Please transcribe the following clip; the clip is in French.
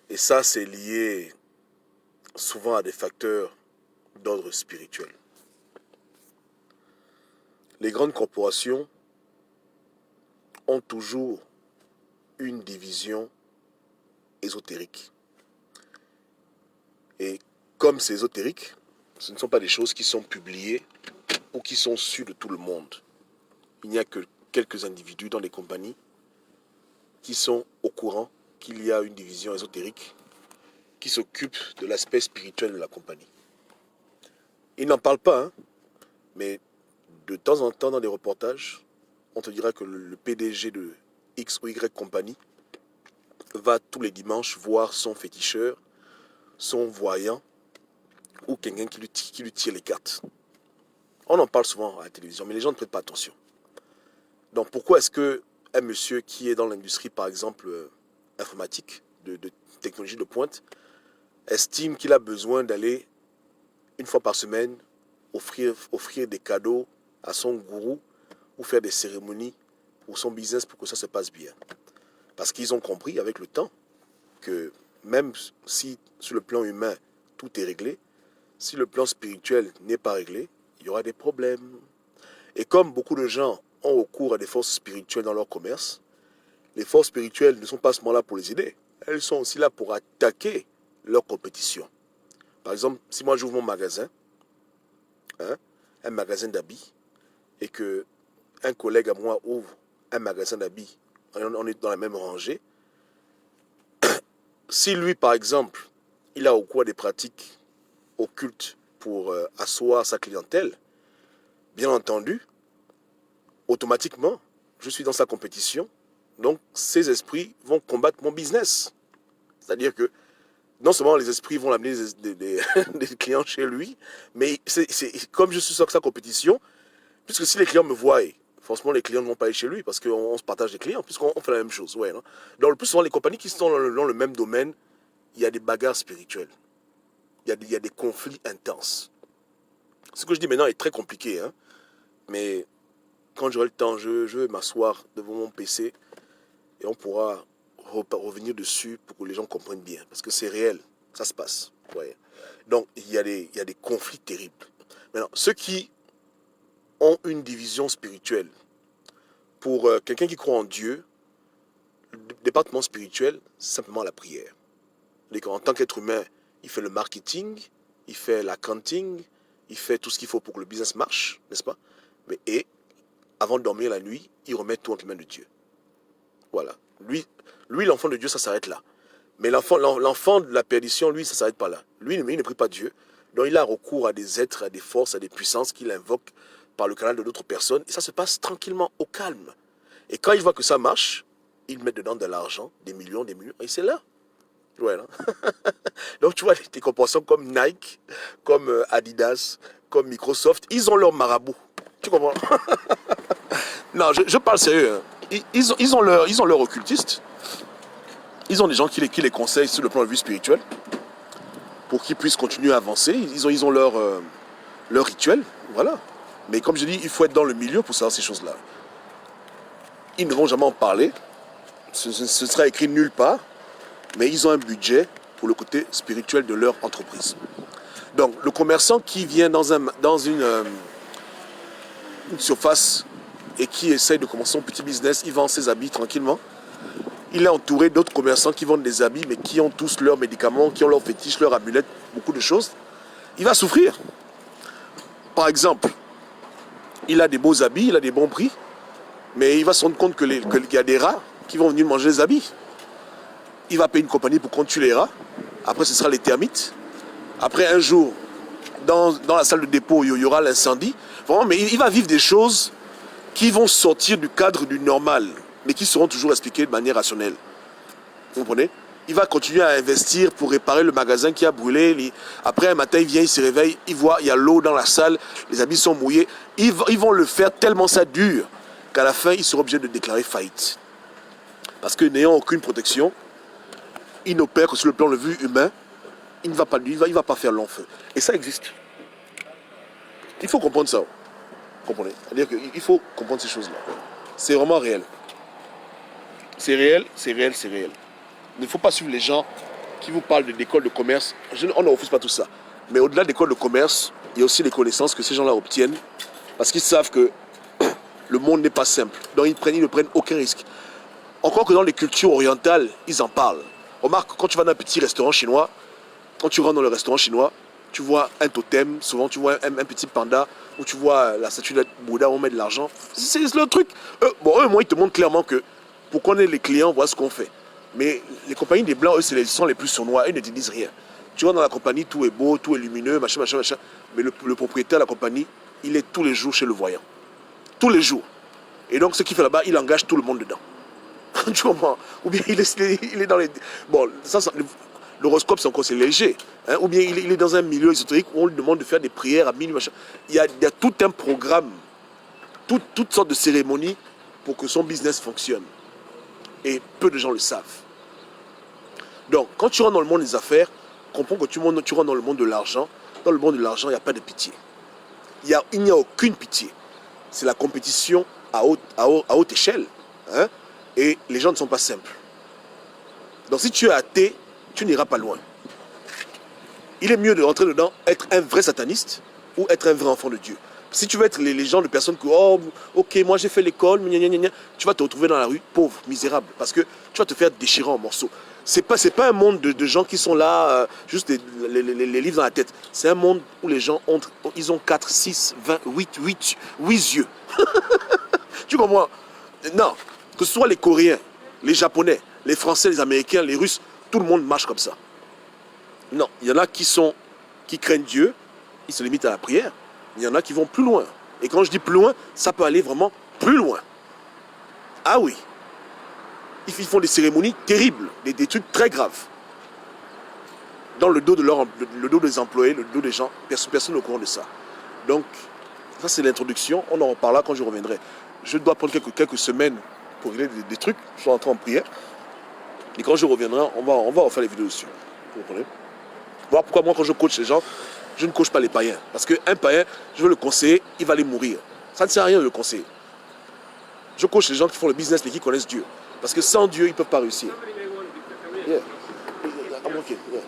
Et ça, c'est lié souvent à des facteurs d'ordre spirituel. Les grandes corporations ont toujours une division ésotérique. Et comme c'est ésotérique, ce ne sont pas des choses qui sont publiées ou qui sont sues de tout le monde. Il n'y a que quelques individus dans les compagnies qui sont au courant qu'il y a une division ésotérique qui s'occupe de l'aspect spirituel de la compagnie. Ils n'en parlent pas, hein, mais de temps en temps dans des reportages, on te dira que le PDG de X ou Y compagnie va tous les dimanches voir son féticheur, son voyant ou quelqu'un qui lui tire les cartes. On en parle souvent à la télévision, mais les gens ne prêtent pas attention. Donc pourquoi est-ce qu'un monsieur qui est dans l'industrie, par exemple, informatique, de technologie de pointe, estime qu'il a besoin d'aller une fois par semaine offrir des cadeaux à son gourou ou faire des cérémonies pour son business pour que ça se passe bien? Parce qu'ils ont compris avec le temps que même si sur le plan humain tout est réglé, si le plan spirituel n'est pas réglé, il y aura des problèmes. Et comme beaucoup de gens ont recours à des forces spirituelles dans leur commerce, les forces spirituelles ne sont pas seulement là pour les aider, elles sont aussi là pour attaquer leur compétition. Par exemple, si moi j'ouvre mon magasin, hein, un magasin d'habits, et que un collègue à moi ouvre un magasin d'habits, on est dans la même rangée, si lui, par exemple, il a recours à des pratiques occultes pour asseoir sa clientèle, bien entendu, automatiquement, je suis dans sa compétition, donc ces esprits vont combattre mon business. C'est-à-dire que non seulement les esprits vont amener des clients chez lui, mais comme je suis sur sa compétition, puisque si les clients me voient, forcément les clients ne vont pas aller chez lui parce qu'on se partage des clients, puisqu'on fait la même chose. Ouais, non. Donc le plus souvent, les compagnies qui sont dans le même domaine, il y a des bagarres spirituelles. Il y a des conflits intenses. Ce que je dis maintenant est très compliqué, hein, mais quand j'aurai le temps, je vais m'asseoir devant mon PC et on pourra revenir dessus pour que les gens comprennent bien. Parce que c'est réel, ça se passe. Ouais. Donc, il y a des conflits terribles. Maintenant, ceux qui ont une division spirituelle, pour quelqu'un qui croit en Dieu, le département spirituel, c'est simplement la prière. En tant qu'être humain, il fait le marketing, il fait l'accounting, il fait tout ce qu'il faut pour que le business marche, n'est-ce pas? Et avant de dormir la nuit, il remet tout entre les mains de Dieu. Voilà. Lui l'enfant de Dieu, ça s'arrête là. Mais l'enfant de la perdition, lui, ça ne s'arrête pas là. Lui, il ne prie pas Dieu. Donc il a recours à des êtres, à des forces, à des puissances qu'il invoque par le canal de d'autres personnes. Et ça se passe tranquillement, au calme. Et quand il voit que ça marche, il met dedans de l'argent, des millions, et c'est là. Ouais, non. Donc tu vois, des corporations comme Nike, comme Adidas, comme Microsoft, ils ont leur marabout. Tu comprends? Non, je parle sérieux. Hein. Ils ont leur occultiste. Ils ont des gens qui les conseillent sur le plan de vue spirituel pour qu'ils puissent continuer à avancer. Ils ont leur rituel. Voilà. Mais comme je dis, il faut être dans le milieu pour savoir ces choses-là. Ils ne vont jamais en parler. Ce sera écrit nulle part. Mais ils ont un budget pour le côté spirituel de leur entreprise. Donc, le commerçant qui vient dans une surface et qui essaye de commencer son petit business, il vend ses habits tranquillement. Il est entouré d'autres commerçants qui vendent des habits, mais qui ont tous leurs médicaments, qui ont leurs fétiches, leurs amulettes, beaucoup de choses. Il va souffrir. Par exemple, il a des beaux habits, il a des bons prix, mais il va se rendre compte qu'il y a des rats qui vont venir manger les habits. Il va payer une compagnie pour qu'on tue les rats. Après, ce sera les termites. Après, un jour, dans la salle de dépôt, il y aura l'incendie. Vraiment, mais il va vivre des choses qui vont sortir du cadre du normal, mais qui seront toujours expliquées de manière rationnelle. Vous comprenez? Il va continuer à investir pour réparer le magasin qui a brûlé. Après, un matin, il vient, il se réveille, il voit, il y a l'eau dans la salle, les habits sont mouillés. Ils vont le faire tellement ça dure qu'à la fin, ils seront obligés de déclarer faillite. Parce que n'ayant aucune protection, il n'opère que sur le plan de vue humain, il ne va pas, il va pas faire long feu. Et ça existe. Il faut comprendre ça. Vous comprenez? C'est-à-dire qu'il faut comprendre ces choses-là. C'est vraiment réel. C'est réel, c'est réel, c'est réel. Il ne faut pas suivre les gens qui vous parle d'école de commerce, on ne refuse pas tout ça. Mais au-delà de l'école de commerce, il y a aussi les connaissances que ces gens-là obtiennent parce qu'ils savent que le monde n'est pas simple. Donc ils ne prennent aucun risque. Encore que dans les cultures orientales, ils en parlent. Remarque, quand tu vas dans un petit restaurant chinois, quand tu rentres dans le restaurant chinois, tu vois un totem, souvent tu vois un petit panda, ou tu vois la statue de Bouddha où on met de l'argent. C'est le truc. Eux, moi, ils te montrent clairement que pour qu'on ait les clients, voilà ce qu'on fait. Mais les compagnies des Blancs, eux, ils sont les plus sournois, ils ne te disent rien. Tu vois, dans la compagnie, tout est beau, tout est lumineux, machin, machin, machin. Mais le propriétaire de la compagnie, il est tous les jours chez le voyant. Tous les jours. Et donc, ce qu'il fait là-bas, il engage tout le monde dedans. Tu comprends? Ou bien il est dans les... Bon, l'horoscope, c'est encore léger. Hein? Ou bien il est dans un milieu ésotérique où on lui demande de faire des prières à minuit, machin. Il y a tout un programme, toutes sortes de cérémonies pour que son business fonctionne. Et peu de gens le savent. Donc, quand tu rentres dans le monde des affaires, comprends que tu rentres dans le monde de l'argent. Dans le monde de l'argent, il n'y a pas de pitié. Il n'y a aucune pitié. C'est la compétition à haute échelle. Hein? Et les gens ne sont pas simples. Donc si tu es athée, tu n'iras pas loin. Il est mieux de rentrer dedans, être un vrai sataniste ou être un vrai enfant de Dieu. Si tu veux être les gens de personnes que, oh, ok, moi j'ai fait l'école, tu vas te retrouver dans la rue, pauvre, misérable, parce que tu vas te faire déchirer en morceaux. C'est pas un monde de gens qui sont là, juste les livres dans la tête. C'est un monde où les gens ils ont 4, 6, 20, 8 yeux. Tu comprends? Non. Que ce soit les Coréens, les Japonais, les Français, les Américains, les Russes, tout le monde marche comme ça. Non, il y en a qui craignent Dieu, ils se limitent à la prière. Il y en a qui vont plus loin. Et quand je dis plus loin, ça peut aller vraiment plus loin. Ah oui. Ils font des cérémonies terribles, des trucs très graves. Dans le dos le dos des employés, le dos des gens, personne n'est au courant de ça. Donc, ça c'est l'introduction, on en reparlera quand je reviendrai. Je dois prendre quelques semaines pour régler des trucs, je suis entré en prière. Et quand je reviendrai, on va refaire les vidéos dessus. Vous comprenez? Voilà pourquoi moi, quand je coach les gens, je ne coach pas les païens. Parce qu'un païen, je veux le conseiller, il va aller mourir. Ça ne sert à rien de le conseiller. Je coach les gens qui font le business mais qui connaissent Dieu. Parce que sans Dieu, ils ne peuvent pas réussir. Yeah. I'm okay. Yeah.